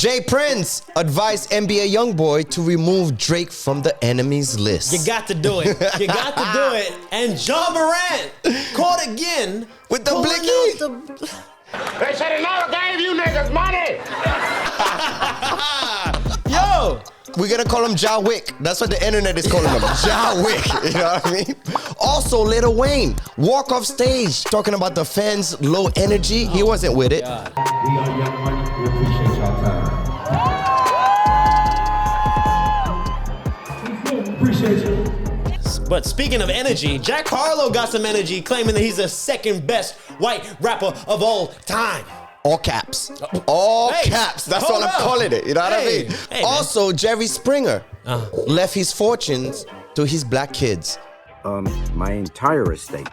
JPrince advised NBA Youngboy to remove Drake from the enemy's list. You got to do it. You got to do it. And John Morant caught again with the blicky. They said they never gave you niggas money. Yo. We're gonna call him Ja Wick. That's what the internet is calling him. Ja Wick. You know what I mean? Also, Lil Wayne walk off stage talking about the fans' low energy. He wasn't with it. God. We are Young Money. We appreciate y'all time. Appreciate you. But speaking of energy, Jack Harlow got some energy, claiming that he's the second best white rapper of all time. All caps. All caps. That's what I'm calling it. You know what I mean? Hey, also, Jerry Springer left his fortunes to his black kids. My entire estate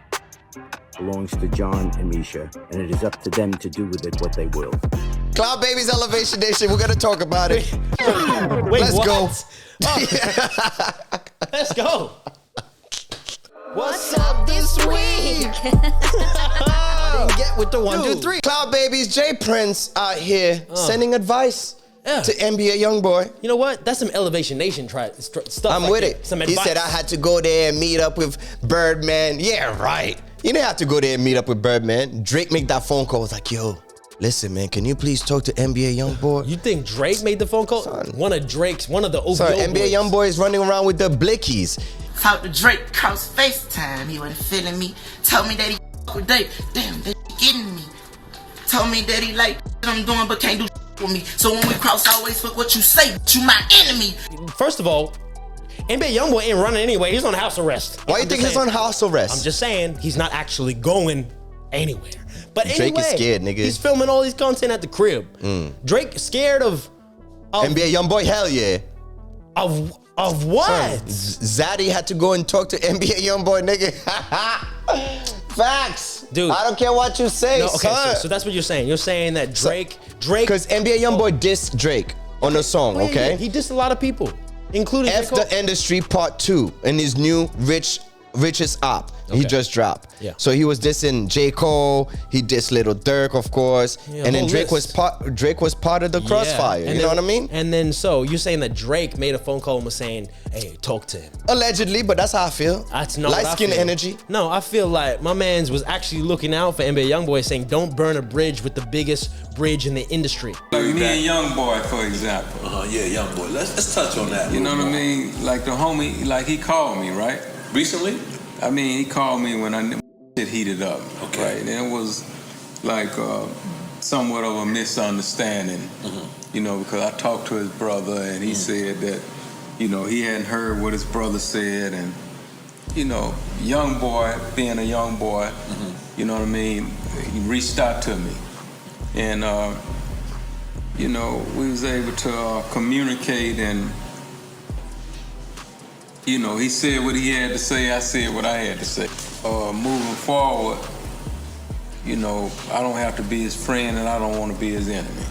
belongs to John and Misha, and it is up to them to do with it what they will. Cloud Babies Elevation Nation, we're gonna talk about it. Wait, Let's go. Let's go. What's up this week? Get with the 1, 2, 3. Cloud Babies, JPrince out here sending advice to NBA Youngboy. You know what? That's some Elevation Nation stuff. I'm like with that. it. Some He advice. said I had to go there and meet up with Birdman. Yeah, right. You didn't have to go there and meet up with Birdman. Drake made that phone call. Was like, yo, listen, man, can you please talk to NBA Youngboy? You think Drake made the phone call? Son. One of the OVO Sorry, NBA boys. Youngboy is running around with the blickies. Talked to Drake cross FaceTime, he wasn't feeling me. Told me that he with Dave. Damn, that getting me. Told me that he like I'm doing but can't do with me. So when we cross, always fuck what you say, but you my enemy. First of all, NBA Youngboy ain't running anyway. He's on house arrest. Why you think he's on house arrest? I'm just saying he's not actually going anywhere. But Drake anyway, is scared, nigga. He's filming all these content at the crib. Drake scared of NBA Youngboy, hell yeah. Of what? Zaddy had to go and talk to NBA Youngboy, nigga. Facts. Dude. I don't care what you say, No, okay, son. so that's what you're saying. You're saying that Drake... Because NBA Youngboy dissed Drake on the song, Wait, okay? He dissed a lot of people, including F the Industry Part 2 in his new Richest Op. He just dropped. Yeah. So he was dissing J. Cole, he dissed Lil Durk, of course. Yeah, and then whole Drake list. was part of the crossfire. You know what I mean? And then so you're saying that Drake made a phone call and was saying, hey, talk to him. Allegedly, but that's how I feel. That's not what I light skin feel. energy. No, I feel like my man's was actually looking out for NBA Youngboy, saying don't burn a bridge with the biggest bridge in the industry. Like me and Youngboy, for example. Yeah, Youngboy. Let's touch on that. You know what I mean? Like the homie, like he called me, right? Recently? I mean, he called me when shit heated up. Okay. Right? And it was like somewhat of a misunderstanding, you know, because I talked to his brother and he said that, you know, he hadn't heard what his brother said, and, you know, young boy, being a young boy, you know what I mean, he reached out to me. And, you know, we was able to communicate, and, you know, he said what he had to say, I said what I had to say. Moving forward, you know, I don't have to be his friend and I don't want to be his enemy.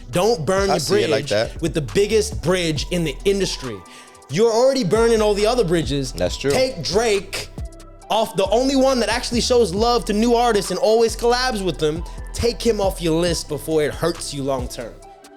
Don't burn the bridge like that. with the biggest bridge in the industry. You're already burning all the other bridges. That's true. Take Drake off, the only one that actually shows love to new artists and always collabs with them. Take him off your list before it hurts you long term.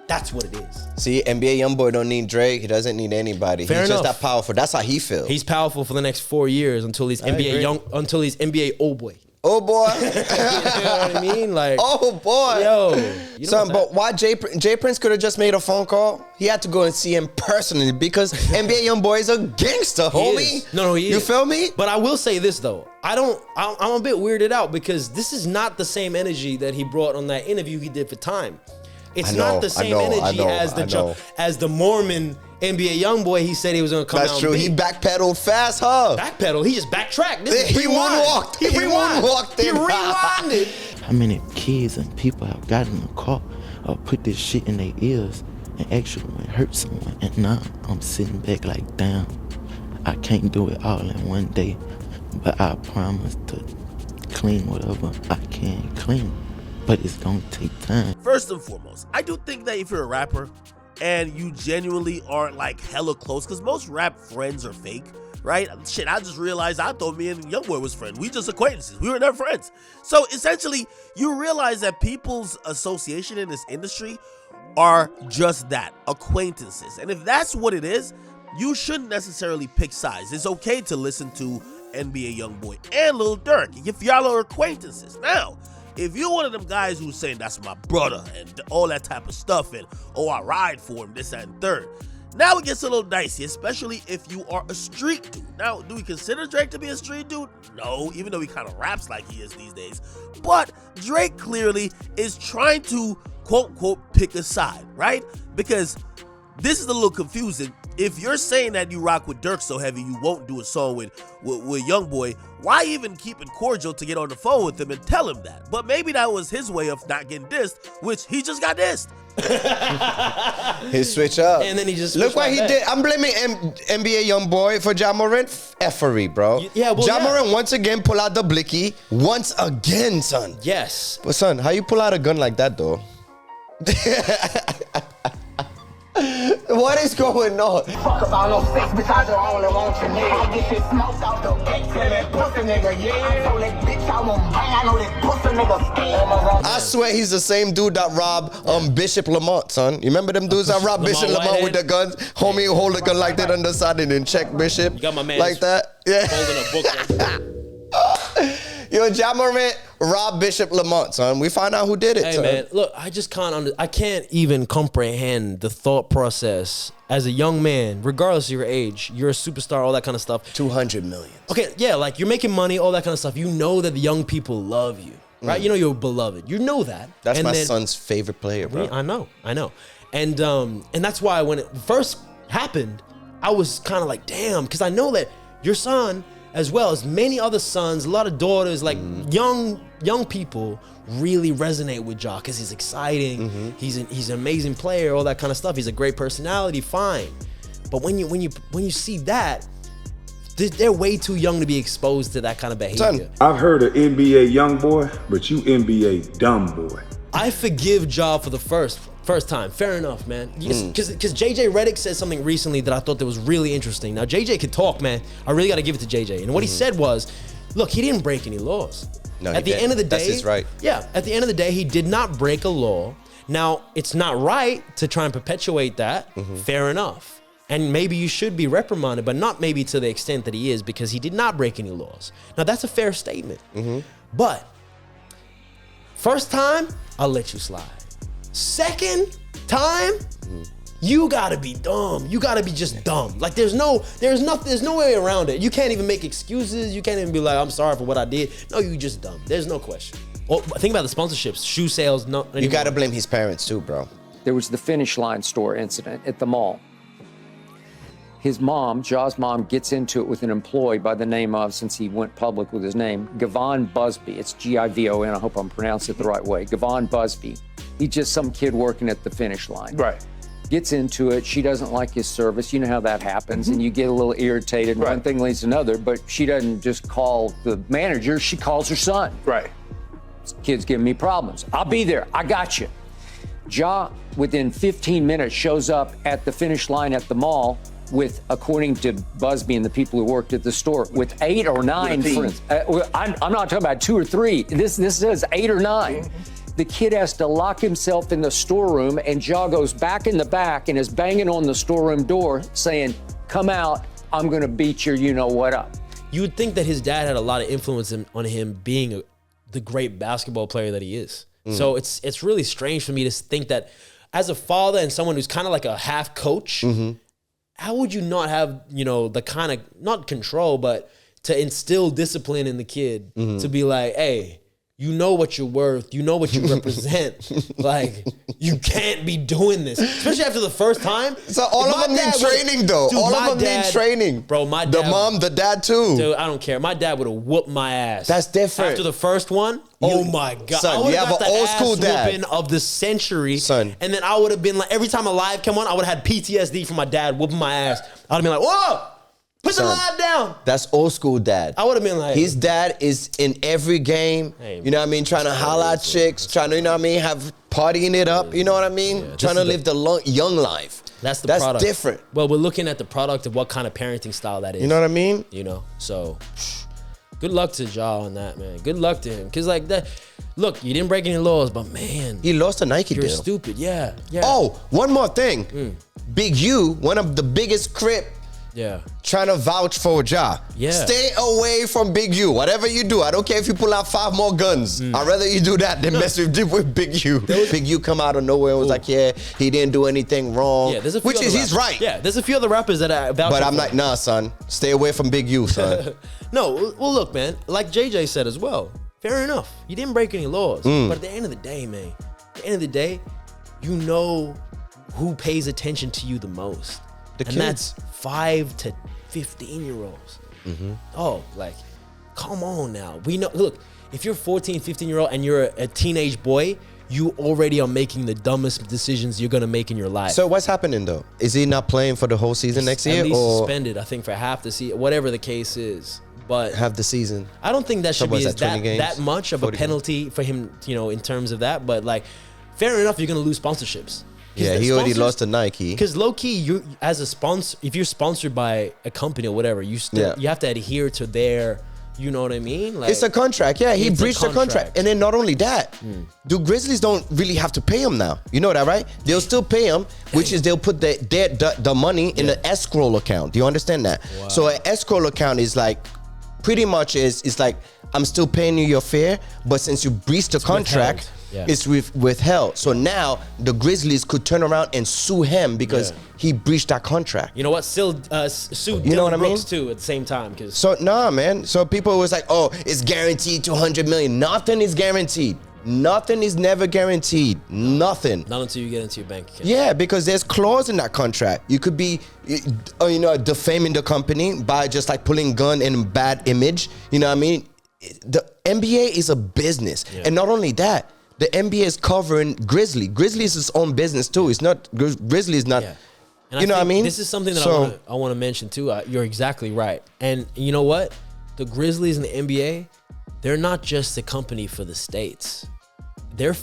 That's what it is. See, NBA Youngboy don't need Drake. He doesn't need anybody. Fair He's enough. just that powerful. That's how he feels. He's powerful for the next 4 years until he's NBA old boy. Oh boy. You know what I mean? Like, oh boy. yo, you know Son, what but why JPrince could have just made a phone call? He had to go and see him personally because NBA Youngboy is a gangster, homie. is. No, he is. You feel me? But I will say this though. I'm a bit weirded out because this is not the same energy that he brought on that interview he did for Time. It's not the same energy as the Mormon NBA Youngboy. He said he was gonna come out. That's true. He backpedaled fast, huh? Backpedal. He just backtracked. He moonwalked. He rewinded. He rewinded. How many kids and people have got in the car or put this shit in their ears and actually went hurt someone, and now I'm sitting back like, damn, I can't do it all in one day, but I promise to clean whatever I can clean. But it's gonna take time. First and foremost, I do think that if you're a rapper and you genuinely aren't like hella close, because most rap friends are fake, right? Shit, I just realized I thought me and Youngboy was friends. We just acquaintances. We were never friends. So essentially, you realize that people's association in this industry are just that, acquaintances. And if that's what it is, you shouldn't necessarily pick sides. It's okay to listen to NBA Youngboy and Lil Durk if y'all are acquaintances. Now, if you're one of them guys who's saying that's my brother and all that type of stuff and, oh, I ride for him, this, that, and third, now it gets a little dicey, especially if you are a street dude. Now, do we consider Drake to be a street dude? No, even though he kind of raps like he is these days. But Drake clearly is trying to, quote, unquote, pick a side, right? Because this is a little confusing. If you're saying that you rock with Durk so heavy you won't do a song with Youngboy, why even keep it cordial to get on the phone with him and tell him that? But maybe that was his way of not getting dissed, which he just got dissed. He switch up. And then he just look what he did. I'm blaming NBA Youngboy for Ja Morant effery, bro. Yeah, well, Ja Morant once again pull out the blicky. Once again, son. Yes. But son, how you pull out a gun like that, though? What is going on? Fuck about no sex, bitch, I don't only want your nigga. I get this smoke out the gate, tell that pussy nigga, yeah. I told that bitch I won't bang, I know that pussy nigga scared. I swear he's the same dude that robbed Bishop Lamont, son. You remember them dudes that robbed Bishop Lamont with the guns? Homie hold the gun like that on the side and then check Bishop. You got my man like that? Yeah. Holding a book. Yo, Ja Morant robbed Bishop Lamont, son. We find out who did it, hey, son. man, look, I just I can't even comprehend the thought process as a young man, regardless of your age. You're a superstar, all that kind of stuff. 200 million. Okay, yeah, like you're making money, all that kind of stuff. You know that the young people love you, right? You know you're beloved. You know that. That's my son's favorite player, bro. I know. And that's why when it first happened, I was kind of like, damn, because I know that your son, as well as many other sons, a lot of daughters, like young people really resonate with Ja because he's exciting. He's an amazing player, all that kind of stuff. He's a great personality, fine. But when you see that, they're way too young to be exposed to that kind of behavior. I've heard of NBA Youngboy, but you NBA dumb boy. I forgive Ja for the first time. Fair enough, man. Because JJ Redick said something recently that I thought that was really interesting. Now, JJ could talk, man. I really got to give it to JJ. And what he said was, look, he didn't break any laws. No, at the end of the day, that's his right. Yeah, at the end of the day, he did not break a law. Now, it's not right to try and perpetuate that. Fair enough. And maybe you should be reprimanded, but not maybe to the extent that he is, because he did not break any laws. Now, that's a fair statement. But first time, I'll let you slide. Second time, you gotta be dumb. You gotta be just dumb. Like there's no way around it. You can't even make excuses. You can't even be like, I'm sorry for what I did. No, you just dumb. There's no question. Well, think about the sponsorships, shoe sales. No, anymore. You gotta blame his parents too, bro. There was the Finish Line store incident at the mall. His mom, Ja's mom, gets into it with an employee by the name of, since he went public with his name, Gavon Busby. It's Givon. I hope I'm pronouncing it the right way. Gavon Busby. He's just some kid working at the Finish Line. Right. Gets into it. She doesn't like his service. You know how that happens. And you get a little irritated. Right. One thing leads to another, but she doesn't just call the manager. She calls her son. Right. This kid's giving me problems. I'll be there. I got you. Ja, within 15 minutes, shows up at the Finish Line at the mall with, according to Busby and the people who worked at the store, with 8 or 9 friends. I'm not talking about 2 or 3. This says 8 or 9. The kid has to lock himself in the storeroom, and Ja goes back in the back and is banging on the storeroom door saying, come out, I'm gonna beat your you-know-what up. You would think that his dad had a lot of influence on him being the great basketball player that he is. So it's really strange for me to think that as a father and someone who's kind of like a half coach, how would you not have, the kind of, not control, but to instill discipline in the kid to be like, hey, you know what you're worth. You know what you represent. Like, you can't be doing this. Especially after the first time. So all of them need training, though. Dude, all of them need training. Bro, my dad. The mom, the dad, too. Dude, I don't care. My dad would have whooped my ass. That's different. After the first one, oh my God. Son, you have an old school dad. Whooping of the century. Son. And then I would have been like, every time a live come on, I would have had PTSD from my dad whooping my ass. I would have been like, whoa! Put the live down. That's old school dad. I would have been like, his dad is in every game, you know what I mean, trying to holla at chicks, trying to, you know what I mean, have partying it up, you know what I mean, trying to live the young life. That's the product. That's different. Well, we're looking at the product of what kind of parenting style that is. You know what I mean? So Good luck to Ja on that, man. Good luck to him. Cause like that, look, you didn't break any laws, but man, he lost a Nike you're deal. Stupid. Yeah. Oh, one more thing. Big U, one of the biggest Crip. Yeah. Trying to vouch for Ja. Yeah. Stay away from Big U. Whatever you do, I don't care if you pull out 5 more guns. I'd rather you do that than mess with Big U. Big U come out of nowhere and was like, yeah, he didn't do anything wrong. Yeah, there's a few he's right. Yeah, there's a few other rappers that I vouch for. But I'm like, nah, son. Stay away from Big U, son. No, well, look, man. Like JJ said as well. Fair enough. You didn't break any laws. But at the end of the day, man, at the end of the day, you know who pays attention to you the most. The and kids. That's 5 to 15-year-olds. Oh, like, come on now. We know, look, if you're 14, 15-year-old and you're a teenage boy, you already are making the dumbest decisions you're going to make in your life. So what's happening, though? Is he not playing for the whole season next year? At least or suspended, I think, for half the season, whatever the case is. But half the season. I don't think that should be that much of a 40 penalty games? for him, you know, in terms of that. But, like, fair enough, you're going to lose sponsorships. Yeah, he already lost to Nike. Because low key, you as a sponsor, if you're sponsored by a company or whatever, you still you have to adhere to their, you know what I mean? Like, it's a contract. Yeah, he breached the contract. And then not only that, the Grizzlies don't really have to pay him now. You know that, right? They'll still pay him, which is they'll put the money in the escrow account. Do you understand that? Wow. So an escrow account is like, pretty much it's like, I'm still paying you your fare, but since you breached the contract, it's withheld. So now the Grizzlies could turn around and sue him because he breached that contract. You know what? Still sued you know what I mean? Brooks too at the same time. So nah, man. So people was like, oh, it's guaranteed $200 million. Nothing is guaranteed. Nothing is never guaranteed. Nothing. Not until you get into your bank account. Yeah, because there's clause in that contract. You could be, defaming the company by just like pulling gun in bad image. You know what I mean? The NBA is a business, and not only that, the NBA is covering Grizzly. Grizzly is its own business too. It's not Grizzly is not. And you know what I mean? This is something that I want to mention too. You're exactly right. And you know what? The Grizzlies and the NBA, they're not just a company for the States. They're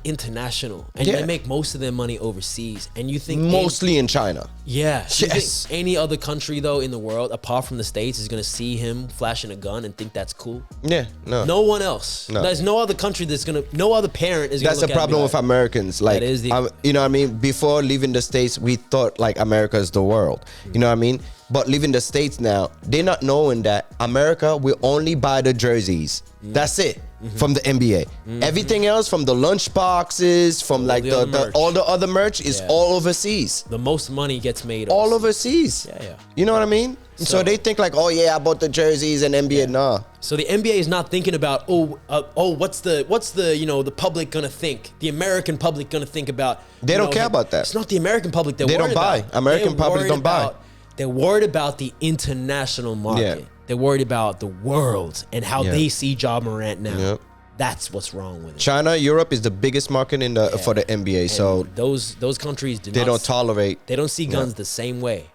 international, and they make most of their money overseas. And you think mostly in China? Yeah. Yes. Any other country though in the world, apart from the States, is gonna see him flashing a gun and think that's cool? Yeah. No. No one else. No. There's no other country that's gonna. No other parent is. That's gonna the problem with Americans. Like, that is the. you know what I mean? Before leaving the States, we thought like America is the world. You know what I mean? But leaving the States now, they're not knowing that America will only buy the jerseys. That's it. From the NBA. Everything else, from the lunch boxes, from like all the other merch is all overseas. The most money gets made all overseas. Yeah. You know what I mean? So they think like, oh yeah, I bought the jerseys and NBA. Nah. So the NBA is not thinking about what's the the public gonna think? The American public gonna think about? They don't care about that. It's not the American public they don't buy. American public don't buy. They're worried about the international market. Yeah. They're worried about the world and how they see Ja Morant now. Yep. That's what's wrong with it. China, Europe is the biggest market in the for the NBA. And so those countries don't tolerate. They don't see guns the same way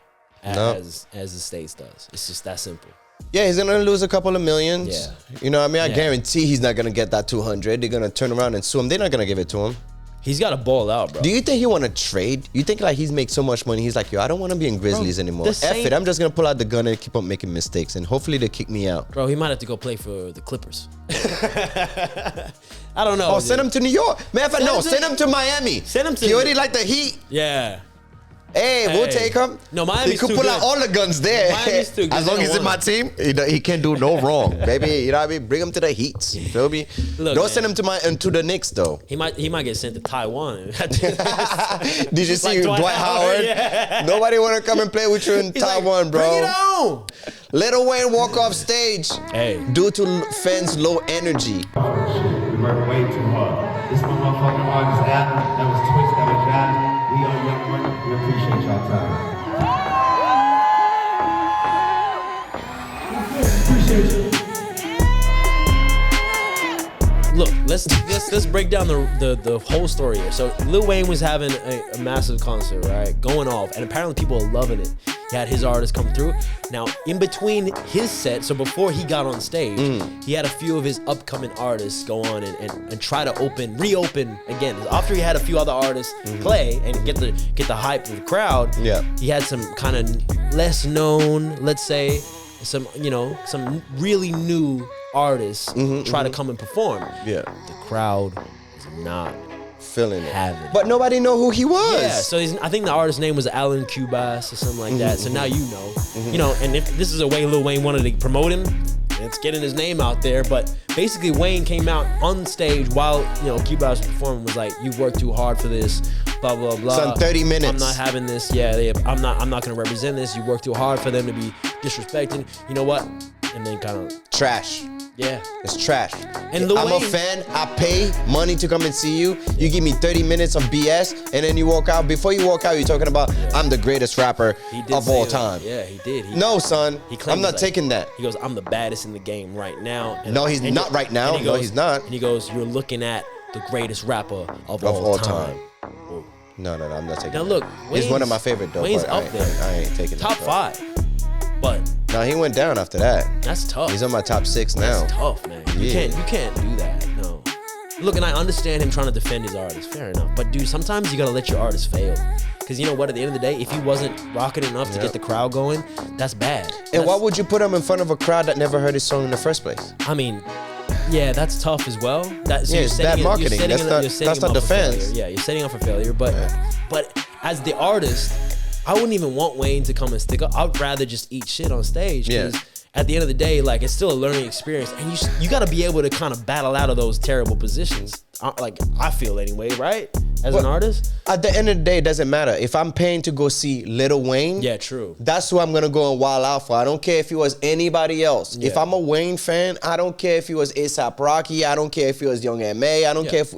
as the States does. It's just that simple. Yeah, he's gonna lose a couple of millions. Yeah. You know what I mean? I guarantee he's not gonna get that 200. They're gonna turn around and sue him. They're not gonna give it to him. He's got to ball out, bro. Do you think he want to trade? You think like he's make so much money, he's like, yo, I don't want to be in Grizzlies anymore. F it, I'm just going to pull out the gun and keep on making mistakes, and hopefully they kick me out. Bro, he might have to go play for the Clippers. I don't know. Oh, send him to New York. Man, send him to Miami. Send him to... He already like the Heat. Yeah. Hey, we'll take him. No, Miami's he could too pull good. out all the guns there. Miami's too good. As long as he's in my team, he can't do no wrong, baby. You know what I mean? Bring him to the Heat. You feel me? Look, don't send him to the Knicks though. He might get sent to Taiwan. Did you see Dwight Howard? Yeah. Nobody want to come and play with you in Taiwan, bro. Bring it on. Lil Wayne walk off stage due to fans' low energy. We work way too hard. This is my motherfucking August album. That was Twitch, that was John. We are Youngboy. We appreciate y'all time. Appreciate you. Look, let's break down the whole story here. So Lil Wayne was having a massive concert, right? Going off, and apparently people are loving it. He had his artists come through. Now, in between his set, so before he got on stage, he had a few of his upcoming artists go on and try to reopen again. After he had a few other artists play and get the hype of the crowd, he had some kind of less known, let's say, some really new artists try to come and perform. Yeah. The crowd is not feeling it. having it. But nobody know who he was. Yeah, so I think the artist's name was Alan Cubas or something like that. So now you know. And if this is a way Lil Wayne wanted to promote him, it's getting his name out there. But basically Wayne came out on stage while Cubas was performing, was like, you worked too hard for this, blah blah blah. Son, 30 minutes. I'm not having this. Yeah, I'm not gonna represent this. You worked too hard for them to be disrespecting. You know what? And then kind of trash. Yeah. It's trash. And Lil I'm Wayne, a fan. I pay money to come and see you. You give me 30 minutes of BS, and then you walk out. Before you walk out, you're talking about, I'm the greatest rapper of all time. Yeah, he did. No, son. I'm not like, taking that. He goes, I'm the baddest in the game right now. And, no, he's not right now. No, he's not. And he goes, you're looking at the greatest rapper of all time. No, I'm not taking that. Now look, he's one of my favorite though. Wayne's up there. I ain't taking top that. Top 5. But no, he went down after that. That's tough. He's on my top 6 now. That's tough, man. You can't do that. No. Look, and I understand him trying to defend his artist. Fair enough. But dude, sometimes you gotta let your artist fail. Because you know what? At the end of the day, if he wasn't rocking enough to get the crowd going, that's bad. And why would you put him in front of a crowd that never heard his song in the first place? I mean, yeah, that's tough as well. It's bad marketing. That's not defense. Yeah, you're setting up for failure. But as the artist, I wouldn't even want Wayne to come and stick up. I'd rather just eat shit on stage. Because at the end of the day, like, it's still a learning experience, and you got to be able to kind of battle out of those terrible positions. Like, I feel anyway, right? As an artist. At the end of the day, it doesn't matter. If I'm paying to go see Lil Wayne, yeah, true. That's who I'm gonna go and wild out for. I don't care if he was anybody else. Yeah. If I'm a Wayne fan, I don't care if he was A$AP Rocky. I don't care if he was Young M.A. I don't care if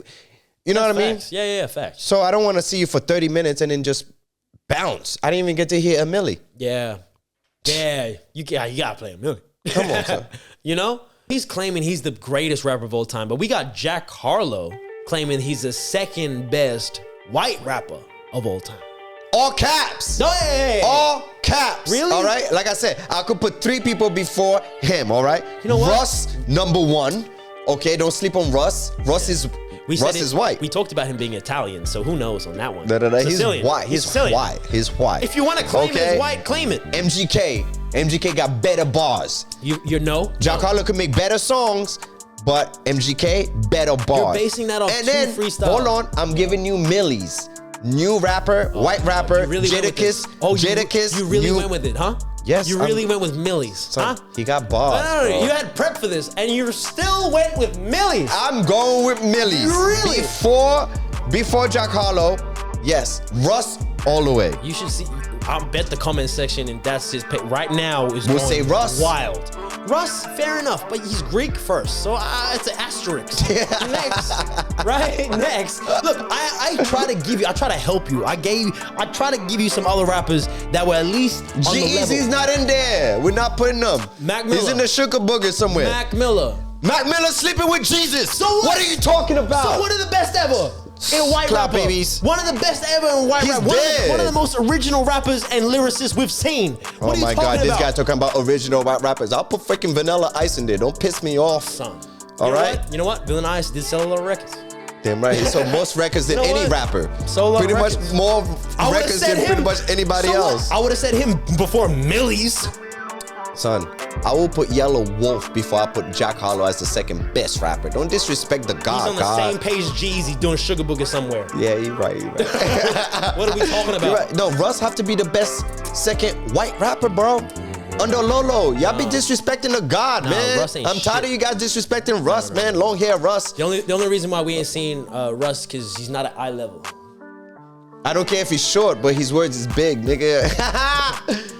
you know what I mean. Yeah, facts. So I don't want to see you for 30 minutes and then just bounce. I didn't even get to hear a Millie. Yeah, you gotta play a Millie. Come on, son. You know, he's claiming he's the greatest rapper of all time, but we got Jack Harlow claiming he's the second best white rapper of all time. All caps. No, hey. All caps. Really? All right. Like I said, I could put 3 people before him. All right. You know what? Russ, number 1. Okay, don't sleep on Russ. Russ is white. We talked about him being Italian, so who knows on that one? No. He's Sicilian. white. He's white. He's white. If you want to claim it as white, claim it. MGK got better bars. You know? Jack Harlow could make better songs, but MGK better bars. You're basing that off freestyle. Hold on, I'm giving you Millie's. New rapper, white rapper, Jadakiss. Jadakiss. You really went with it, huh? Yes. You really went with Millie's, huh? He got bars. No, you had prep for this, and you still went with Millie's. I'm going with Millie's. Really? Before Jack Harlow, yes. Russ all the way. You should see. I'll bet the comment section, and that's his pick right now is we'll say Russ. Wild. Russ, fair enough, but he's Greek first, so it's an asterisk. Next, right? Next. Look, I try to help you. I try to give you some other rappers that were at least on the level. G-Eazy's not in there. We're not putting them. Mac Miller. He's in the sugar booger somewhere. Mac Miller sleeping with Jesus. So what are you talking about? So what are the best ever? In white rapper. Babies. One of the best ever in white rap. One of the most original rappers and lyricists we've seen. What are you talking about? This guy's talking about original white rappers. I'll put freaking Vanilla Ice in there. Don't piss me off. Son. All right? You know what? Vanilla Ice did sell a lot of records. Damn right. He sold most records than any rapper. Pretty much more records than pretty much anybody else. I would have said him before Millie's. Son, I will put Yellow Wolf before I put Jack Harlow as the second best rapper. Don't disrespect the God. He's on the same page as G-Eazy doing Sugar Booger somewhere. Yeah, you're right. What are we talking about? Right. No, Russ have to be the best second white rapper, bro. Under Lolo. Y'all be disrespecting the God, man. Russ ain't I'm tired of you guys disrespecting Russ, man. Long hair Russ. The only reason why we ain't seen Russ because he's not at eye level. I don't care if he's short, but his words is big, nigga.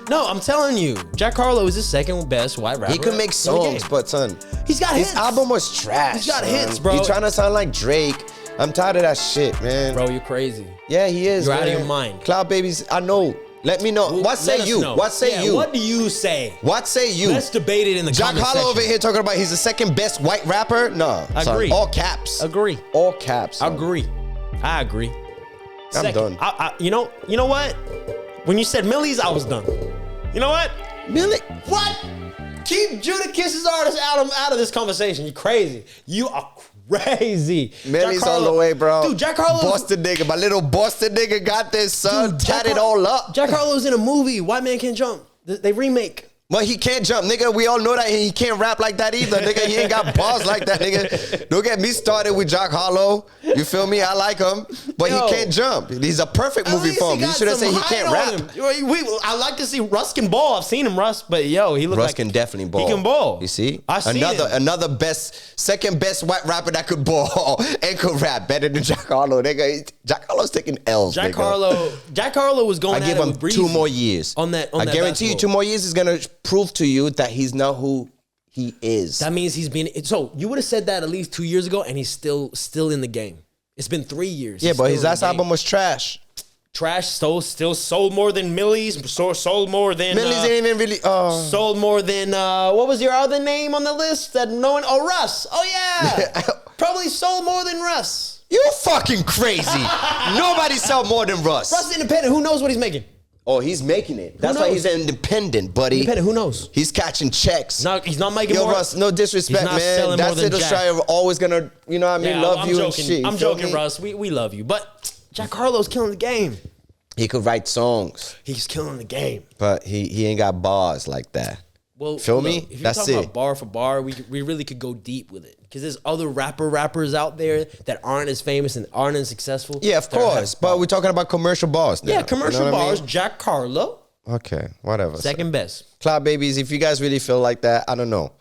No, I'm telling you, Jack Harlow is the second best white rapper. He could make songs, but son, he's got hits. His album was trash. He's got hits, bro. He's trying to sound like Drake. I'm tired of that shit, man. Bro, you're crazy. Yeah, he is. You're out of your mind. Cloud Babies, I know. Let me know. What say you? What say you? What do you say? What say you? Let's debate it in the comment section. Jack Harlow over here talking about he's the second best white rapper? No. Agree. All caps. Agree. All caps. Agree. I agree. I'm done. You know what? When you said Millie's, I was done. You know what? Millie. What? Keep Judakiss's artists out of this conversation. You crazy. You are crazy. Millie's all the way, bro. Dude, Jack Harlow. Boston nigga. My little Boston nigga got this, son. Tat it all up. Jack Harlow's in a movie, White Man Can't Jump. They remake. Well, he can't jump, nigga. We all know that he can't rap like that either, nigga. He ain't got bars like that, nigga. Don't get me started with Jack Harlow. You feel me? I like him, but he can't jump. He's a perfect movie for him. You should have said he can't rap. I like to see Russ can ball. I've seen him, Russ, but he looks like Russ can definitely ball. He can ball. You see? Another second best white rapper that could ball and could rap better than Jack Harlow, nigga. Jack Harlow's taking L's, Jack Harlow was going I give him 2 more years. I guarantee you 2 more years is going to prove to you that he's not who he is. That means he's been. So you would have said that at least 2 years ago, and he's still in the game. It's been 3 years. Yeah, but his last album was trash. Trash. Still sold more than Millie's. Sold more than Millie's ain't even really. Sold more than what was your other name on the list that no one? Oh, Russ. Oh yeah. Probably sold more than Russ. You fucking crazy. Nobody sold more than Russ. Russ is independent. Who knows what he's making? Oh, he's making it. That's why he's independent, buddy. Independent, who knows? He's catching checks. No, he's not making more. Russ, no disrespect, man. That's it. Australia always gonna, you know what I mean, love you and shit. I'm joking, Russ. We love you. But Jack Harlow's killing the game. He could write songs. He's killing the game. But he ain't got bars like that. Well, feel me? If you're talking about bar for bar, we really could go deep with it. Because there's other rappers out there that aren't as famous and aren't as successful. Yeah, of course. But we're talking about commercial bars now. Yeah, commercial bars. I mean? Jack Harlow. Okay, whatever. Second best. Cloud Babies, if you guys really feel like that, I don't know.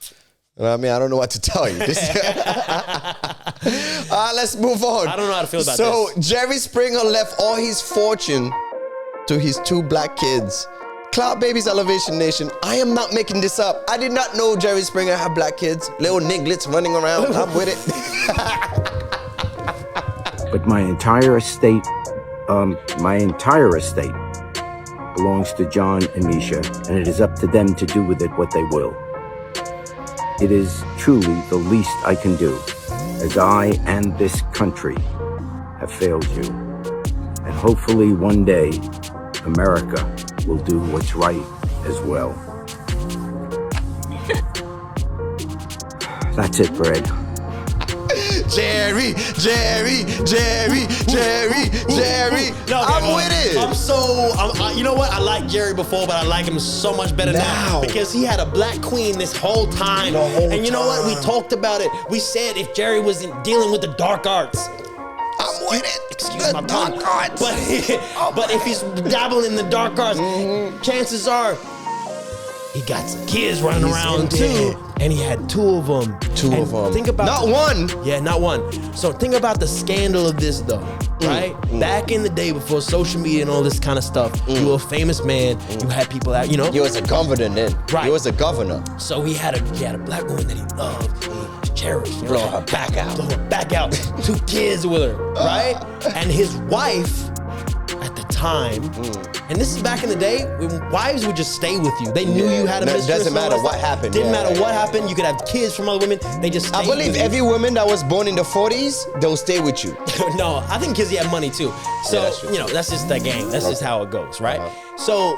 You know what I mean? I don't know what to tell you. Let's move on. I don't know how to feel about this. So, Jerry Springer left all his fortune to his 2 black kids. Cloud Babies, Elevation Nation. I am not making this up. I did not know Jerry Springer had black kids. Little nigglets running around. I'm with it. But my entire estate belongs to John and Misha, and it is up to them to do with it what they will. It is truly the least I can do, as I and this country have failed you. And hopefully one day, America will do what's right as well. That's it, Brad. Jerry. No, I'm with it. You know what? I liked Jerry before, but I like him so much better now because he had a black queen this whole time. And you know what? We talked about it. We said if Jerry wasn't dealing with the dark arts, I'm with it. Excuse my pun. But if he's dabbling in the dark arts, chances are he got some kids running around too. And he had 2 of them. Think about not one. Yeah, not one. So think about the scandal of this though, right? Back in the day before social media and all this kind of stuff, you were a famous man. You had people out, you know. You was a governor then. Right. You was a governor. So he had a black woman that he loved. He cherished. Blow her back out. 2 kids with her, right? And his wife at the time, and this is back in the day when wives would just stay with you. They knew you had a mistress. It doesn't matter what happened. Didn't matter what happened. You could have kids from other women. They just stayed. I believe every woman that was born in the 40s, they'll stay with you. No, I think because he had money too. So, that's just the game. That's just how it goes, right? So,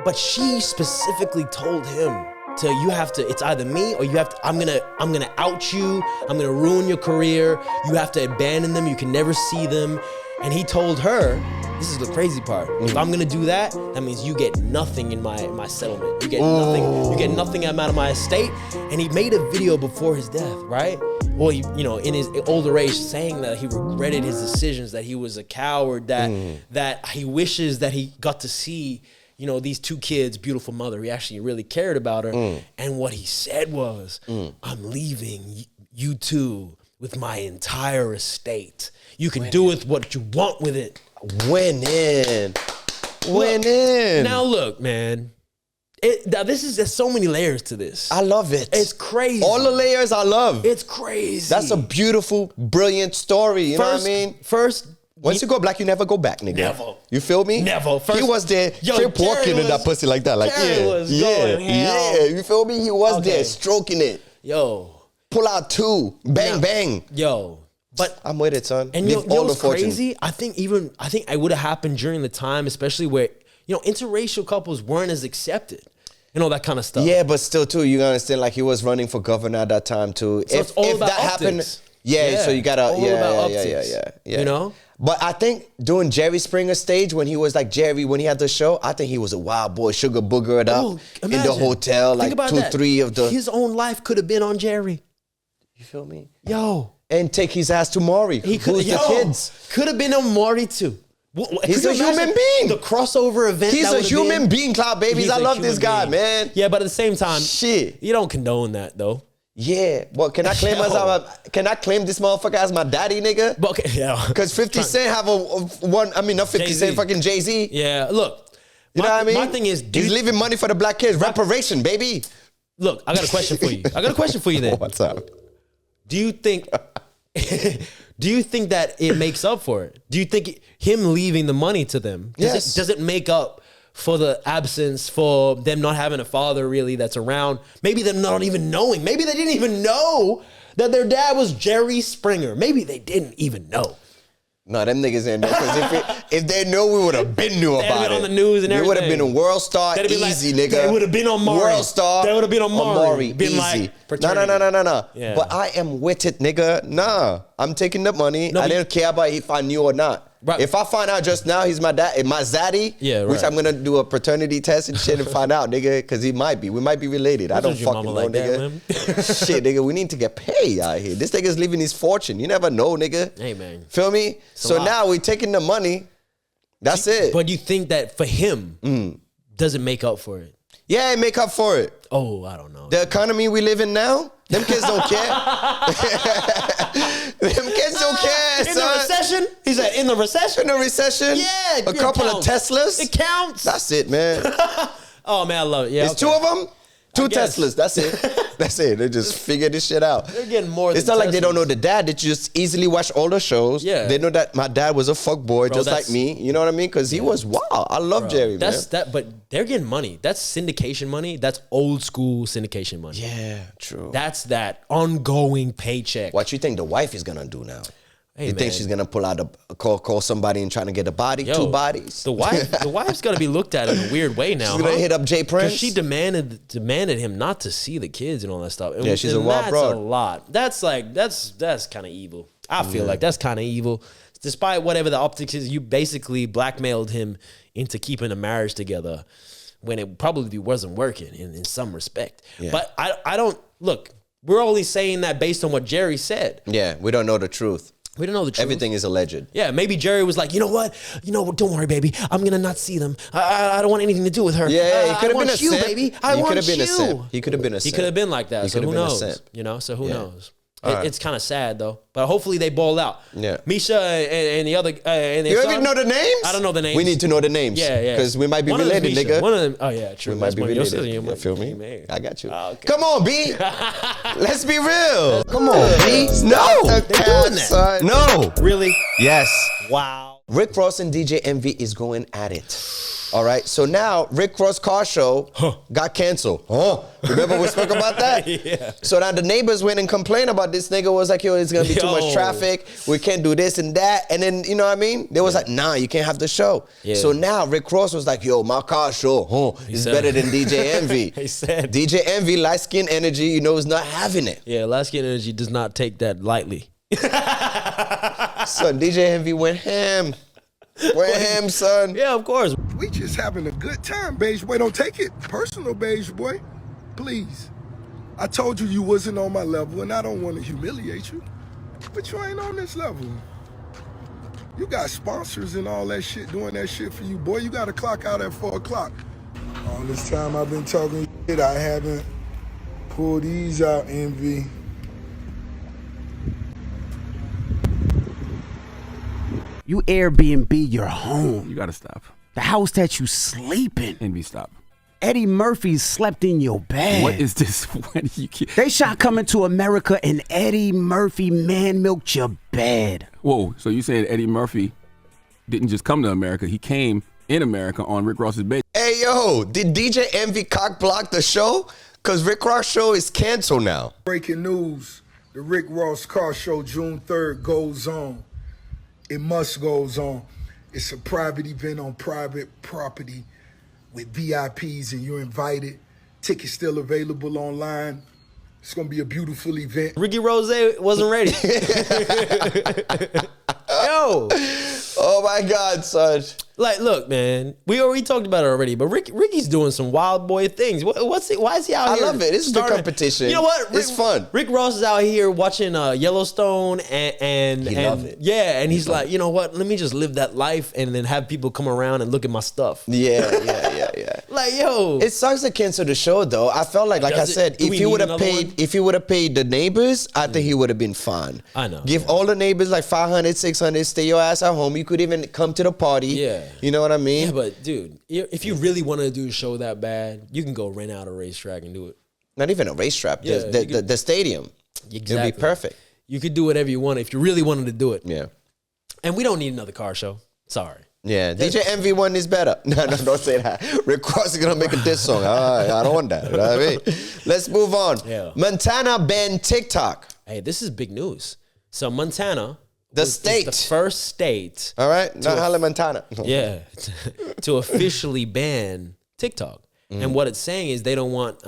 but she specifically told him it's either me or you have to, I'm gonna out you. I'm gonna ruin your career. You have to abandon them. You can never see them. And he told her, this is the crazy part. If I'm gonna do that, that means you get nothing in my settlement. You get nothing. You get nothing out of my estate. And he made a video before his death, right? Well, in his older age, saying that he regretted his decisions, that he was a coward, that he wishes that he got to see, these 2 kids, beautiful mother. He actually really cared about her. And what he said was, I'm leaving you 2 with my entire estate. You can do with what you want with it. Winning. Now look, man. There's so many layers to this. I love it. It's crazy. All the layers I love. It's crazy. That's a beautiful, brilliant story. You know what I mean? Once you go black, you never go back, nigga. Never. You feel me? Never. He was there, kept walking in that pussy like that. Like, yeah. You feel me? He was there, stroking it. Yo. Pull out 2. Bang, bang. Yo. But I'm with it, son. And you know what's crazy? I think it would have happened during the time, especially where, interracial couples weren't as accepted. And all that kind of stuff. Yeah, but still, too, you understand, like, he was running for governor at that time, too. So it's all about that optics. Yeah, so you gotta, All about upticks, yeah. You know? But I think doing Jerry Springer stage when he was like Jerry, when he had the show, I think he was a wild boy, sugar boogered up in the hotel, like 2-3 of the. His own life could have been on Jerry. You feel me? Yo. And take his ass to Maury. Who's the kids? Could have been on Maury too. He's a human being. The crossover event. He's a human being, Cloud Babies. I love this guy, man. Yeah, but at the same time, shit, you don't condone that though. Yeah, well, can I claim can I claim this motherfucker as my daddy, nigga? But okay, yeah. Because 50 Cent have not 50 Cent, fucking Jay-Z. Yeah, look. You know what I mean? My thing is, he's leaving money for the black kids. Reparation, baby. Look, I got a question for you. Then. What's up? Do you think that it makes up for it? Do you think him leaving the money to them, does it make up for the absence, for them not having a father really that's around? Maybe them not even knowing. Maybe they didn't even know that their dad was Jerry Springer. Maybe they didn't even know. No, them niggas ain't know. Because if they know, we would have been knew about it. On the news and everything. It would have been a World Star, easy, nigga. They would have been on Maury. World Star. They would have been on Maury. Been easy. like, no. Yeah. But I am with it, nigga. Nah, I'm taking the money. I didn't care about if I knew or not. Right. If I find out just now he's my dad, my zaddy, which I'm gonna do a paternity test and shit and find out, nigga, because he might be. We might be related. I don't fucking know, like nigga. Shit, nigga, we need to get paid out here. This nigga's leaving his fortune. You never know, nigga. Hey, man. Feel me? So now we taking the money. That's it. But you think that for him, does it make up for it? Yeah, it make up for it. Oh, I don't know. The economy we live in now, them kids don't care. Them kids don't care, In the recession? He said, in the recession? In the recession? Yeah. A couple of Teslas? It counts. That's it, man. Oh, man, I love it. Yeah, It's two of them? Two Teslas. That's it. That's it. They just figure this shit out. They're getting more than It's not Teslas. like they don't know the dad. They just easily watch all the shows. Yeah. They know that my dad was a fuck boy, just like me. You know what I mean? Because he was wild. I love Jerry, man. But they're getting money. That's syndication money. That's old school syndication money. Yeah, true. That's that ongoing paycheck. What you think the wife is going to do now? Hey, you think she's gonna pull out a call somebody and trying to get a body? Yo, 2 bodies. The wife's gonna be looked at in a weird way now. She's gonna hit up JPrince. Because she demanded him not to see the kids and all that stuff. Yeah, she's a wild broad. That's a lot. That's kind of evil. I feel like that's kind of evil. Despite whatever the optics is, you basically blackmailed him into keeping a marriage together when it probably wasn't working in some respect. Yeah. But I don't look. We're only saying that based on what Jerry said. Yeah, we don't know the truth. We don't know the truth. Everything is alleged. Yeah, maybe Jerry was like, you know what? Don't worry, baby. I'm gonna not see them. I don't want anything to do with her. Yeah, he could have been a simp. Baby. I want you. He could have been a simp. He could have been like that. So who knows? You know. So who knows? It's kind of sad though, but hopefully they ball out. Yeah, Misha and the other. And you even know the names? I don't know the names. We need to know the names. Yeah, because we might be related, nigga. One of them. Oh yeah, true. We might be related. You feel me? I got you. Come on, B. Let's be real. Come on, B. No, they're doing that. No, really? Yes. Wow. Rick Ross and DJ Envy is going at it. All right, so now Rick Ross car show got canceled. Remember we spoke about that? Yeah. So now the neighbors went and complained about this nigga. Was like, yo, it's gonna be too much traffic. We can't do this and that. And then, you know what I mean? They was like, nah, you can't have the show. Yeah. So now Rick Ross was like, yo, my car show is better than DJ Envy. He said. DJ Envy, light skin energy, you know, is not having it. Yeah, light skin energy does not take that lightly. So DJ Envy went ham. Went ham, son. Yeah, of course. We just having a good time, Beige Boy. Don't take it personal, Beige Boy. Please. I told you wasn't on my level, and I don't want to humiliate you. But you ain't on this level. You got sponsors and all that shit doing that shit for you, boy. You got to clock out at 4 o'clock. All this time I've been talking shit, I haven't pulled these out, Envy. You Airbnb your home. You gotta stop. The house that you sleep in. Envy, stop. Eddie Murphy slept in your bed. What is this? What do you keep? They shot Coming to America and Eddie Murphy man-milked your bed. Whoa, so you saying Eddie Murphy didn't just come to America, he came in America on Rick Ross's bed. Hey, yo, did DJ Envy cock block the show? Because Rick Ross show is canceled now. Breaking news, the Rick Ross car show June 3rd goes on. It must goes on. It's a private event on private property with VIPs and you're invited. Tickets still available online. It's gonna be a beautiful event. Ricky Rose wasn't ready. Yo. Oh my God, son. Like, look, man, we already talked about it already, but Ricky's doing some wild boy things. What's it? Why is he out here? I love it. It's the competition. You know what? It's fun. Rick Ross is out here watching Yellowstone and He love it. Yeah, and he's like, you know what? Let me just live that life and then have people come around and look at my stuff. Yeah. Like, yo, It sucks to cancel the show though. I felt like I said, if he would have paid the neighbors, I think he would have been fine. I know. Give all the neighbors like 500, 600, stay your ass at home. You could even come to the party. Yeah. You know what I mean? Yeah, but dude, if you really want to do a show that bad, you can go rent out a racetrack and do it. Not even a racetrack. Yeah, the stadium. Exactly. It'll be perfect. You could do whatever you want if you really wanted to do it. Yeah. And we don't need another car show. Sorry. Yeah, DJ Envy one is better. No, don't say that. Rick Ross is gonna make a diss song. I don't want that. You know what I mean? Let's move on. Yeah. Montana banned TikTok. Hey, this is big news. So Montana, is the first state. All right, not Halle Montana. Yeah, to officially ban TikTok. And what it's saying is they don't want,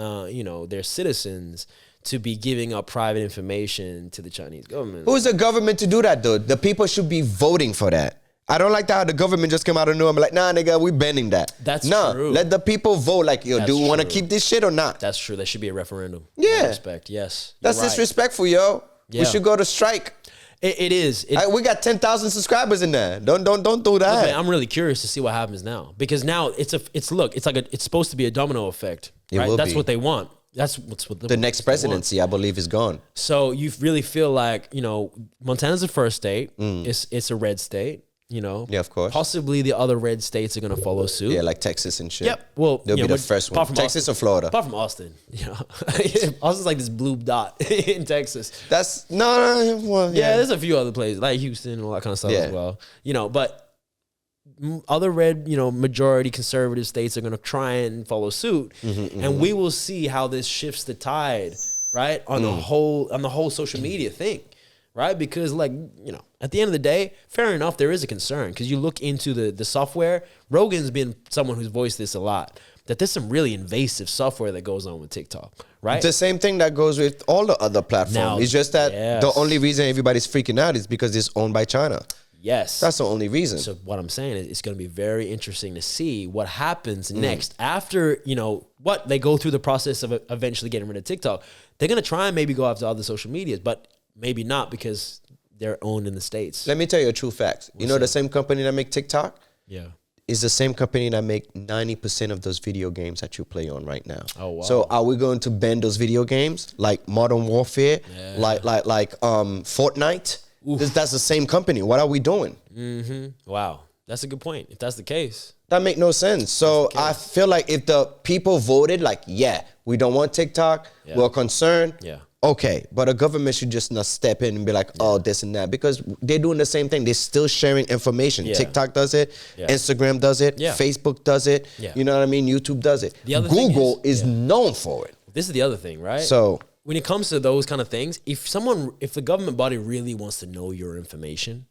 their citizens to be giving up private information to the Chinese government. Who's the government to do that, though? The people should be voting for that. I don't like that how the government just came out of nowhere and be like, nah, nigga, we banning that. That's true. Let the people vote like, yo, do we want to true. keep this shit or not? That's true. There should be a referendum. Yeah. Respect. Yes. That's You're right. disrespectful, yo. Yeah. We should go to strike. It is. We got 10,000 subscribers in there. Don't do that. Look, man, I'm really curious to see what happens now because now it's supposed to be a domino effect. Right? That's what they want. That's what the next presidency, I believe, is gone. So you really feel like, Montana's the first state. It's a red state. Yeah, of course. Possibly the other red states are going to follow suit. Yeah, like Texas and shit. Yep. Well, they'll be the first one. Texas or Florida? Apart from Austin. Austin's like this blue dot in Texas. That's well, yeah. There's a few other places like Houston and all that kind of stuff as well. But other red, majority conservative states are going to try and follow suit, and we will see how this shifts the tide, right, on the whole social media thing. Right? Because at the end of the day, fair enough, there is a concern because you look into the software. Rogan's been someone who's voiced this a lot, that there's some really invasive software that goes on with TikTok, right? The same thing that goes with all the other platforms. It's just that the only reason everybody's freaking out is because it's owned by China. Yes. That's the only reason. So what I'm saying is it's going to be very interesting to see what happens next after, what they go through the process of eventually getting rid of TikTok. They're going to try and maybe go after other social medias, but maybe not because they're owned in the States. Let me tell you a true fact. The same company that make TikTok is the same company that make 90% of those video games that you play on right now. Oh, wow. So are we going to ban those video games like Modern Warfare, like Fortnite? That's the same company. What are we doing? Wow. That's a good point. If that's the case. That make no sense. So I feel like if the people voted like, we don't want TikTok, we're concerned. Okay, but a government should just not step in and be like, oh, this and that, because they're doing the same thing. They're still sharing information. TikTok does it, Instagram does it, Facebook does it. You know what I mean? YouTube does it. Google is known for it. This is the other thing, right? So when it comes to those kind of things, if the government body really wants to know your information,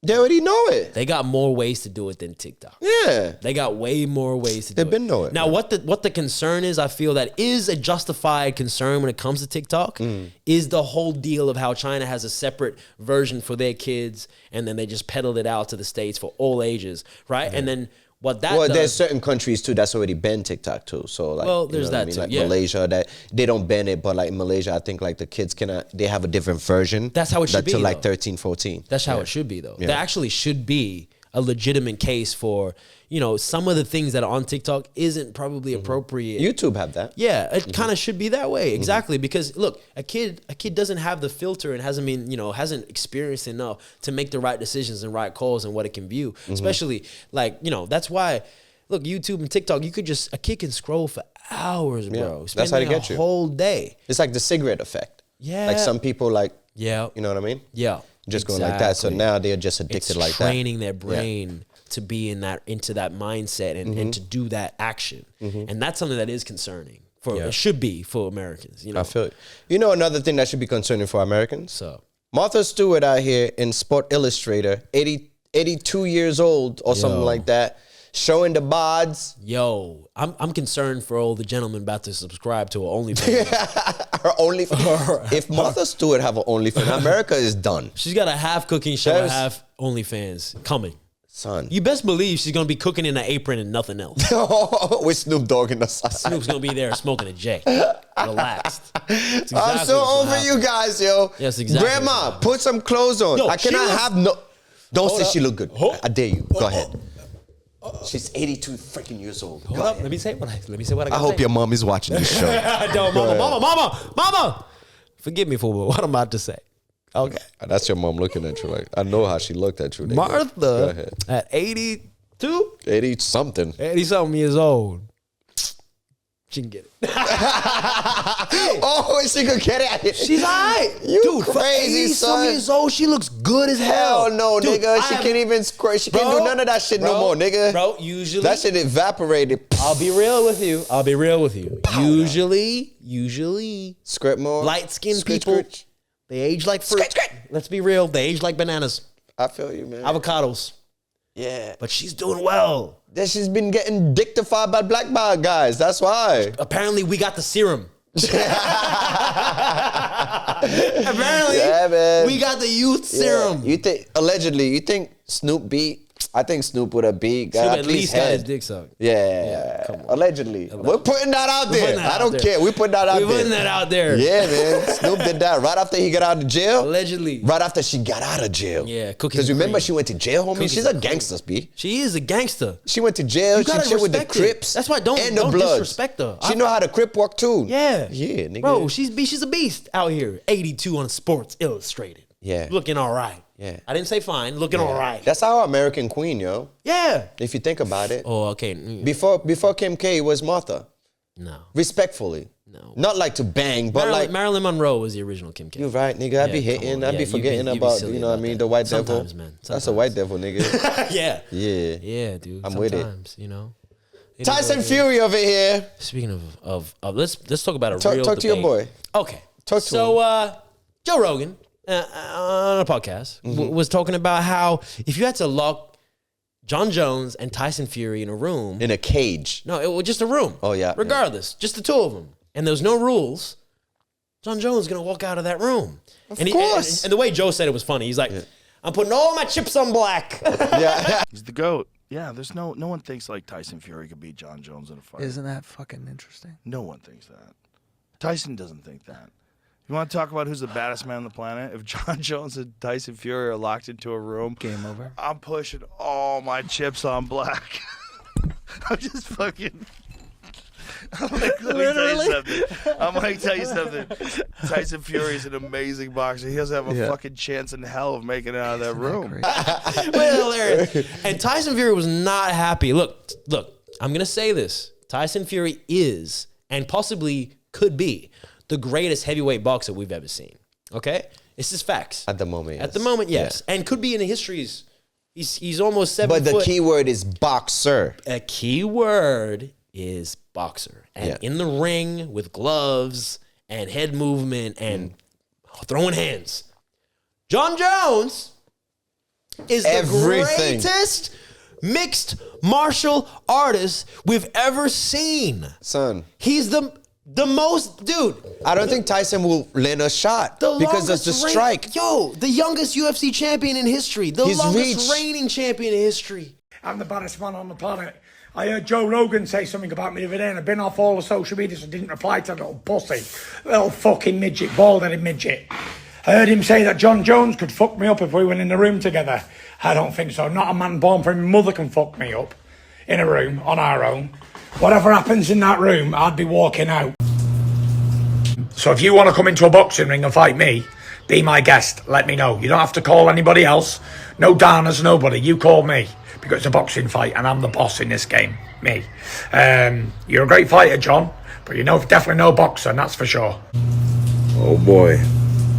they already know it. They got more ways to do it than TikTok. Yeah. They got way more ways to do it. They've been knowing it. Now, what the concern is, I feel that is a justified concern when it comes to TikTok, is the whole deal of how China has a separate version for their kids, and then they just peddled it out to the States for all ages, right? And then what that does, there's certain countries too that's already banned TikTok too. So like, there's that too. Like Malaysia, that they don't ban it, but like in Malaysia, I think like the kids they have a different version. That's how it should be. To like 13, 14. That's how it should be though. There actually should be a legitimate case for, some of the things that are on TikTok isn't probably appropriate. YouTube have that. Yeah, it kind of should be that way. Exactly. Because look, a kid doesn't have the filter and hasn't experienced enough to make the right decisions and right calls and what it can view. Especially that's why, look, YouTube and TikTok, a kid can scroll for hours, bro. That's how they get you. Whole day. It's like the cigarette effect. Yeah. Like some people you know what I mean? Yeah. Just going like that. So now they're just addicted like that. Training their brain to be into that mindset and to do that action. And that's something that is concerning. It should be for Americans. I feel it. Another thing that should be concerning for Americans? So Martha Stewart out here in Sport Illustrator, 82 years old or something like that. showing the bods. Yo, I'm concerned for all the gentlemen about to subscribe to her OnlyFans. Her OnlyFans. If Martha Stewart have an OnlyFans, America is done. She's got a half cooking show, and half OnlyFans coming. Son. You best believe she's going to be cooking in an apron and nothing else. With Snoop Dogg in the side. Snoop's going to be there smoking a J. Relaxed. Exactly I'm so over you guys, yo. Yes, exactly. Grandma, put some clothes on. Yo, I cannot have no... Don't say she look good. I dare you. Go ahead. She's 82 freaking years old. Hold up. Let me say what I got. I hope your mom is watching this show. Don't, mama. Forgive me for what I'm about to say. Okay. That's your mom looking at you like, I know how she looked at you. Nigga. Martha, go ahead. at 82? 80-something. 80-something years old. She can get it. Oh, she could get it. She's all right. You Dude, crazy, son. 80-some years old, she looks good as hell. Hell no, Dude, nigga. She can't even she can't do none of that shit no more, nigga. Bro, usually. That shit evaporated. I'll be real with you. Usually. Script more. Light-skinned people. They age like fruit. Let's be real. They age like bananas. I feel you, man. Avocados. Yeah. But she's doing well. That she's been getting dictified by black guys. That's why. Apparently, we got the serum. Apparently, yeah, man. We got the youth serum. You think, allegedly, you think Snoop beat? I think Snoop would have beat. Snoop at least got his dick sucked. Yeah. Come on. Allegedly. We're putting that out there. I don't care. We put that out there. We're putting that out there. Yeah, man. Snoop did that right after he got out of jail. Allegedly. Right after she got out of jail. Yeah, because remember she went to jail, homie? She's a gangster, B. She is a gangster. She went to jail. She chilled with the Crips. That's why don't disrespect her. She know how to Crip walk too. Yeah. Yeah, nigga. Bro, she's a beast out here. 82 on Sports Illustrated. Yeah. Looking all right. Yeah. I didn't say fine. Looking all right. That's our American queen, yo. Yeah. If you think about it. Oh, okay. Before Kim K, it was Martha. No. Respectfully. No. Not like to bang, but Marilyn Monroe was the original Kim K. You're right, nigga. I be hitting. I be forgetting about, you know what I mean, the white devil. Sometimes, man. That's a white devil, nigga. Yeah. Yeah. Yeah, dude. I'm with it. You know. Tyson Fury over here. Speaking of let's talk about Talk debate. to your boy. Okay. Talk to him. Joe Rogan on a podcast was talking about how if you had to lock John Jones and Tyson Fury in a room. In a cage. No, it was just a room. Oh, yeah. Regardless, just the two of them. And there's no rules. John Jones is going to walk out of that room. Of course. And the way Joe said it was funny. He's like, I'm putting all my chips on black. Yeah. He's the GOAT. Yeah, there's no one thinks like Tyson Fury could beat John Jones in a fight. Isn't that fucking interesting? No one thinks that. Tyson doesn't think that. You want to talk about who's the baddest man on the planet? If John Jones and Tyson Fury are locked into a room, game over. I'm pushing all my chips on black. I'm just fucking. I'm like, let me tell you something. Tyson Fury is an amazing boxer. He doesn't have a fucking chance in hell of making it out of that room. Well, hilarious. And Tyson Fury was not happy. Look, I'm going to say this. Tyson Fury is, and possibly could be, the greatest heavyweight boxer we've ever seen. Okay? It's just facts. At the moment, yes. At the moment, yes. Yeah. And could be in the histories. He's almost 7 foot. But the key word is boxer. A key word is boxer. And in the ring with gloves and head movement and throwing hands. John Jones is the greatest mixed martial artist we've ever seen. Son. He's the most, dude. I don't think Tyson will land a shot because of the strike. Yo, the youngest UFC champion in history. The longest reigning champion in history. I'm the baddest man on the planet. I heard Joe Rogan say something about me the other day and I've been off all the social media so I didn't reply to that little pussy. Little fucking midget, bald-headed midget. I heard him say that John Jones could fuck me up if we went in the room together. I don't think so. Not a man born from my mother can fuck me up in a room on our own. Whatever happens in that room, I'd be walking out. So if you want to come into a boxing ring and fight me, be my guest. Let me know. You don't have to call anybody else. No Darners, nobody. You call me. Because it's a boxing fight and I'm the boss in this game. Me. You're a great fighter, John. But you're definitely no boxer, and that's for sure. Oh boy.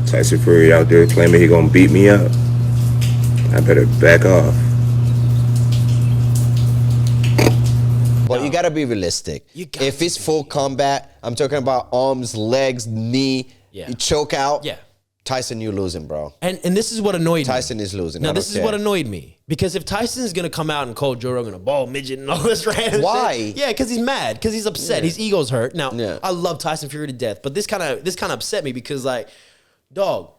Tyson Fury out there claiming he gonna beat me up. I better back off. But you gotta be realistic. If it's full combat, I'm talking about arms, legs, knee, you choke out. Yeah. Tyson, you're losing, bro. And this is what annoyed me. Tyson is losing. Now, this is what annoyed me. Because if Tyson's gonna come out and call Joe Rogan a bald midget and all this random Why? shit, yeah, because he's mad, because he's upset, his ego's hurt. Now, I love Tyson Fury to death, but this kind of upset me because, like, dog,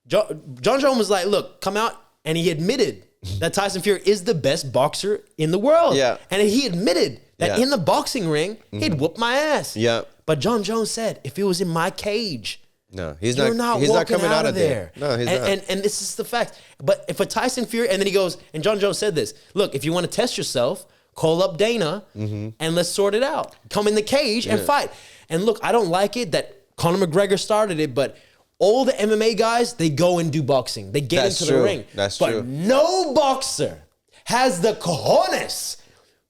John Jones was like, look, come out, and he admitted that Tyson Fury is the best boxer in the world. Yeah, and he admitted that in the boxing ring, he'd whoop my ass. Yeah, but John Jones said, if it was in my cage. No, he's not coming out of there. No, he's not. And this is the fact. But if a Tyson Fury, and then he goes, and John Jones said this, look, if you want to test yourself, call up Dana and let's sort it out. Come in the cage and fight. And look, I don't like it that Conor McGregor started it, but all the MMA guys, they go and do boxing. They get into the ring. That's true. But no boxer has the cojones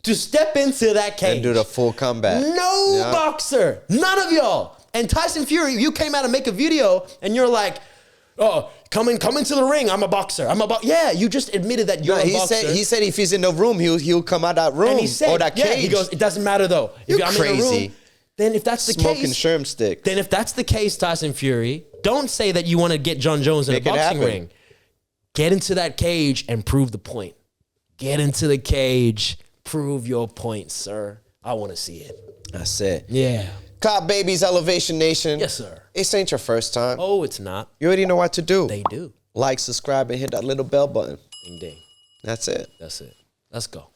to step into that cage. And do the full comeback. No boxer. None of y'all. And Tyson Fury, you came out and make a video and you're like, oh, come into the ring. I'm a boxer. Yeah, you just admitted that you're a boxer. He said if he's in the room, he'll come out that room and he said, or that cage. He goes, it doesn't matter though. You're I'm crazy. In the room, then if that's the Smoking case, sherm stick. Then if that's the case, Tyson Fury, don't say that you want to get John Jones in a boxing ring. Get into that cage and prove the point. Get into the cage, prove your point, sir. I want to see it. That's it. Yeah. Cop Babies, Elevation Nation. Yes, sir. This ain't your first time. Oh, it's not. You already know what to do. They do. Like, subscribe, and hit that little bell button. Ding, ding. That's it. That's it. Let's go.